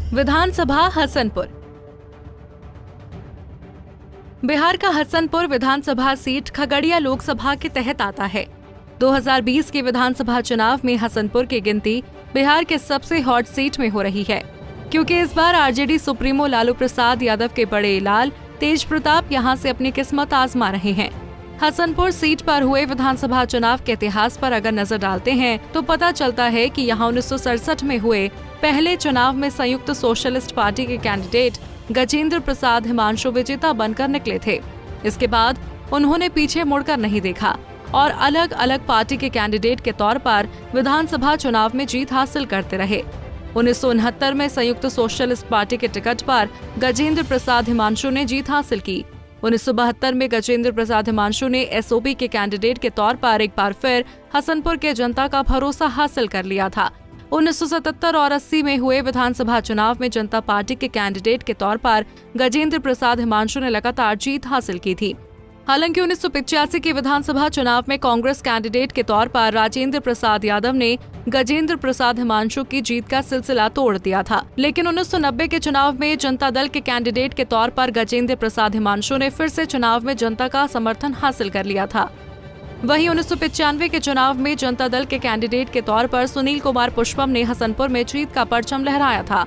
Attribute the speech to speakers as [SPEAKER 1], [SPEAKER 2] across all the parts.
[SPEAKER 1] विधानसभा हसनपुर। बिहार का हसनपुर विधानसभा सीट खगड़िया लोकसभा के तहत आता है। 2020 के विधानसभा चुनाव में हसनपुर की गिनती बिहार के सबसे हॉट सीट में हो रही है, क्योंकि इस बार आरजेडी सुप्रीमो लालू प्रसाद यादव के बड़े लाल तेज प्रताप यहां से अपनी किस्मत आजमा रहे हैं। हसनपुर सीट पर हुए विधानसभा चुनाव के इतिहास पर अगर नजर डालते हैं तो पता चलता है कि यहां 1967 में हुए पहले चुनाव में संयुक्त सोशलिस्ट पार्टी के कैंडिडेट गजेंद्र प्रसाद हिमांशु विजेता बनकर निकले थे। इसके बाद उन्होंने पीछे मुड़कर नहीं देखा और अलग अलग पार्टी के कैंडिडेट के तौर पर विधानसभा चुनाव में जीत हासिल करते रहे। 1969 में संयुक्त सोशलिस्ट पार्टी के टिकट पर गजेंद्र प्रसाद हिमांशु ने जीत हासिल की। 1972 में गजेंद्र प्रसाद हिमांशु ने एसओपी के कैंडिडेट के तौर पर एक बार फिर हसनपुर के जनता का भरोसा हासिल कर लिया था। 1977 और 80 में हुए विधानसभा चुनाव में जनता पार्टी के कैंडिडेट के तौर पर गजेंद्र प्रसाद हिमांशु ने लगातार जीत हासिल की थी। हालांकि 1985 के विधानसभा चुनाव में कांग्रेस कैंडिडेट के तौर पर राजेंद्र प्रसाद यादव ने गजेंद्र प्रसाद हिमांशु की जीत का सिलसिला तोड़ दिया था। लेकिन 1990 के चुनाव में जनता दल के कैंडिडेट के तौर पर गजेंद्र प्रसाद हिमांशु ने फिर से चुनाव में जनता का समर्थन हासिल कर लिया था। वहीं 1995 के चुनाव में जनता दल के कैंडिडेट के तौर पर सुनील कुमार पुष्पम ने हसनपुर में जीत का परचम लहराया था।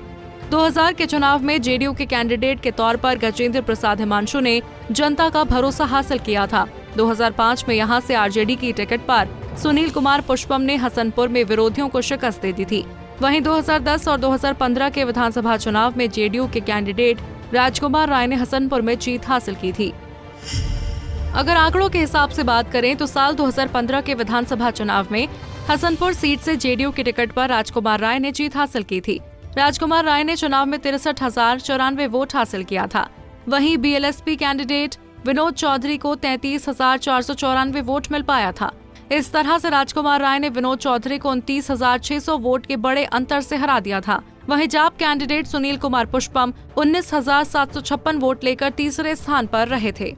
[SPEAKER 1] 2000 के चुनाव में जेडीयू के कैंडिडेट के तौर पर गजेंद्र प्रसाद हिमांशु ने जनता का भरोसा हासिल किया था। 2005 में यहां से आरजेडी की टिकट पर सुनील कुमार पुष्पम ने हसनपुर में विरोधियों को शिकस्त दे दी थी। वहीं 2010 और 2015 के विधानसभा चुनाव में जेडीयू के कैंडिडेट राजकुमार राय ने हसनपुर में जीत हासिल की थी। अगर आंकड़ों के हिसाब से बात करें तो साल 2015 के विधानसभा चुनाव में हसनपुर सीट से जेडीयू की टिकट पर राजकुमार राय ने जीत हासिल की थी। राजकुमार राय ने चुनाव में 63,094 वोट हासिल किया था। वहीं बीएलएसपी कैंडिडेट विनोद चौधरी को 33,494 वोट मिल पाया था। इस तरह से राजकुमार राय ने विनोद चौधरी को 29,600 वोट के बड़े अंतर से हरा दिया था। वहीं जाप कैंडिडेट सुनील कुमार पुष्पम 19,756 वोट लेकर तीसरे स्थान पर रहे थे।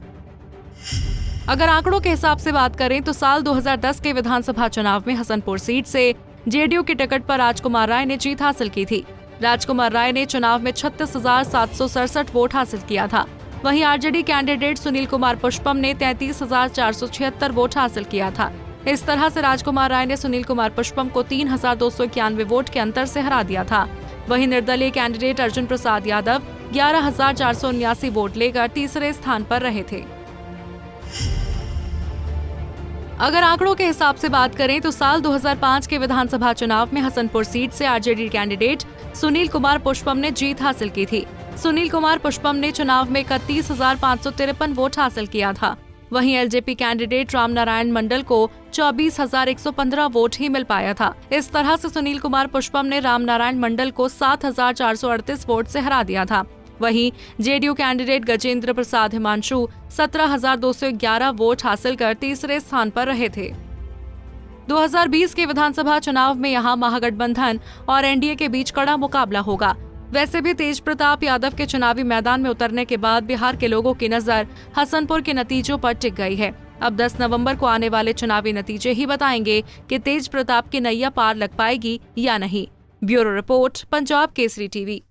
[SPEAKER 1] अगर आंकड़ों के हिसाब से बात करें तो साल 2010 के विधानसभा चुनाव में हसनपुर सीट से जेडीयू की टिकट पर राजकुमार राय ने जीत हासिल की थी। राजकुमार राय ने चुनाव में 36,767 वोट हासिल किया था। वहीं आरजेडी कैंडिडेट सुनील कुमार पुष्पम ने 33,476 वोट हासिल किया था। इस तरह से राजकुमार राय ने सुनील कुमार पुष्पम को 3,291 वोट के अंतर से हरा दिया था। वहीं निर्दलीय कैंडिडेट अर्जुन प्रसाद यादव 11,479 वोट लेकर तीसरे स्थान पर रहे थे। अगर आंकड़ों के हिसाब से बात करें तो साल 2005 के विधानसभा चुनाव में हसनपुर सीट से आरजेडी कैंडिडेट सुनील कुमार पुष्पम ने जीत हासिल की थी। सुनील कुमार पुष्पम ने चुनाव में 31,553 वोट हासिल किया था। वहीं एलजेपी कैंडिडेट राम नारायण मंडल को 24,115 वोट ही मिल पाया था। इस तरह से सुनील कुमार पुष्पम ने राम नारायण मंडल को 7,438 वोट से हरा दिया था। वहीं जेडीयू कैंडिडेट गजेंद्र प्रसाद हिमांशु 17,211 वोट हासिल कर तीसरे स्थान पर रहे थे। 2020 के विधानसभा चुनाव में यहां महागठबंधन और एनडीए के बीच कड़ा मुकाबला होगा। वैसे भी तेज प्रताप यादव के चुनावी मैदान में उतरने के बाद बिहार के लोगों की नजर हसनपुर के नतीजों पर टिक गई है। अब 10 नवंबर को आने वाले चुनावी नतीजे ही बताएंगे कि तेज प्रताप की नैया पार लग पाएगी या नहीं। Bureau report, Punjab Kesari TV.